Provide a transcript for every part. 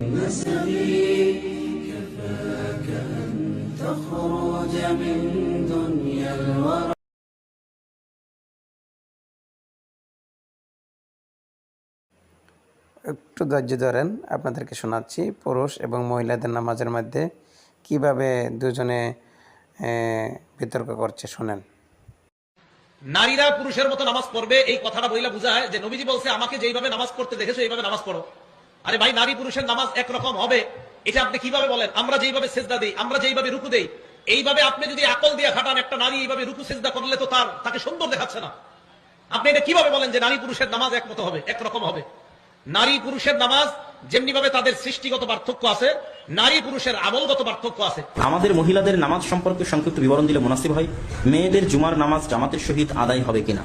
نسبي كفاك أن تخرج من دنيا الورى একটু ধৈর্য ধরেন, আপনাদেরকে শোনাচ্ছি পুরুষ এবং মহিলাদের নামাজের মধ্যে কিভাবে দুজনে বিতর্ক করছে, শুনেন। নারীরা পুরুষের মতো নামাজ পড়বে এই কথাটা বইলা বোঝায় যে নবীজি বলছে আমাকে যেইভাবে নামাজ পড়তে দেখেছো এইভাবে নামাজ পড়ো। আরে ভাই, নারী পুরুষের নামাজ একরকম হবে এটা আপনি কিভাবে বলেন? আমরা যেইভাবে সেজদা দেই, আমরা যেইভাবে রুকু দেই, এইভাবে আপনি যদি আকল দিয়ে খাটান একটা নারী এইভাবে রুকু সেজদা করলে তো তাকে সুন্দর দেখাচ্ছে না। আপনি এটা কিভাবে বলেন যে নারী পুরুষের নামাজ একমত হবে, একরকম হবে? নারী পুরুষের নামাজ যেমনি ভাবে তাদের সৃষ্টিগত পার্থক্য আছে, নারী পুরুষের আমলগত পার্থক্য আছে। আমাদের মহিলাদের নামাজ সম্পর্কে সংক্ষিপ্ত বিবরণ দিলে মুনাসিব হয়। মেয়েদের জুমার নামাজ জামাতের সহিত আদায় হবে কিনা,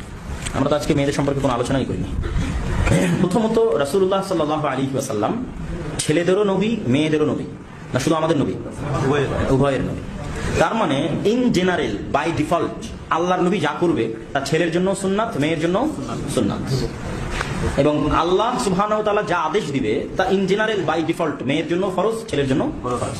আমরা তো আজকে মেয়েদের সম্পর্কে কোনো আলোচনাই করিনি। প্রথমত রাসূলুল্লাহ সাল্লাল্লাহু আলাইহি ওয়াসাল্লাম ছেলেদেরও নবী, মেয়েদেরও নবী, না শুধু আমাদের নবী, উভয়ের নবী। তার মানে ইন জেনারেল বাই ডিফল্ট আল্লাহর নবী যা করবে তা ছেলের জন্য সুন্নাত, মেয়ের জন্য সুন্নাত। এবং আল্লাহ সুবহানাহু ওয়া তাআলা যা আদেশ দিবে তা ইন জেনারেল বাই ডিফল্ট মেয়ের জন্য ফরজ, ছেলের জন্য ফরজ।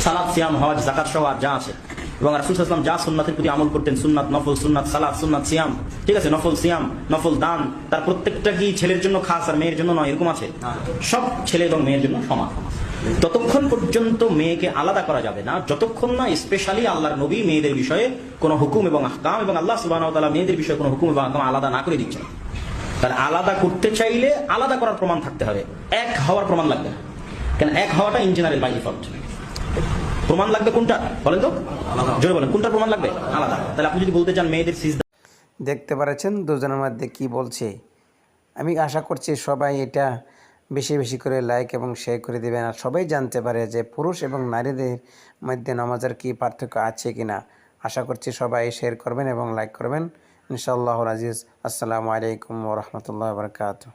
সালাত, সিয়াম, হজ, যাকাত সহ আর যা আছে, এবং রাসূল সাল্লাল্লাহু আলাইহি ওয়াসাল্লাম যা সুন্নাতের প্রতি আমল করতেন, সুন্নাত, নফল, সুন্নাত সালাত, সুন্নাত সিয়াম, ঠিক আছে, নফল সিয়াম, নফল দান, তার প্রত্যেকটা কি ছেলের জন্য খাস আর মেয়ের জন্য নয়, এরকম আছে? সব ছেলে এবং মেয়ের জন্য সমান। ততক্ষণ পর্যন্ত মেয়েকে আলাদা করা যাবে না যতক্ষণ না স্পেশালি আল্লাহর নবী মেয়েদের বিষয়ে কোনো হুকুম এবং আহকাম, এবং আল্লাহ সুবহানাহু ওয়া তাআলা মেয়েদের বিষয়ে কোনো হুকুম এবং আহকাম আলাদা না করে দিচ্ছেন। তার আলাদা করতে চাইলে আলাদা করার প্রমাণ থাকতে হবে, এক হওয়ার প্রমাণ লাগবে না। কেন এক হওয়াটা ইন জেনারেল বাই ডিফল্ট। প্রমাণ লাগবে কোনটা বলেন তো, জোরে বলেন, কোনটা প্রমাণ লাগবে? আলাদা। তাহলে আপনি যদি বলতে চান মেয়েদের সিজদা, দেখতে পাচ্ছেন দুজনের মধ্যে কি বলছে। আমি আশা করছি সবাই এটা বেশি বেশি করে লাইক এবং শেয়ার করে দেবেন, আর সবাই জানতে পারে যে পুরুষ এবং নারীদের মধ্যে নামাজের কি পার্থক্য আছে কিনা। আশা করছি সবাই শেয়ার করবেন এবং লাইক করবেন ইনশাআল্লাহুল আজিজ। আসসালামু আলাইকুম ওয়া রাহমাতুল্লাহি ওয়া বারাকাতুহু।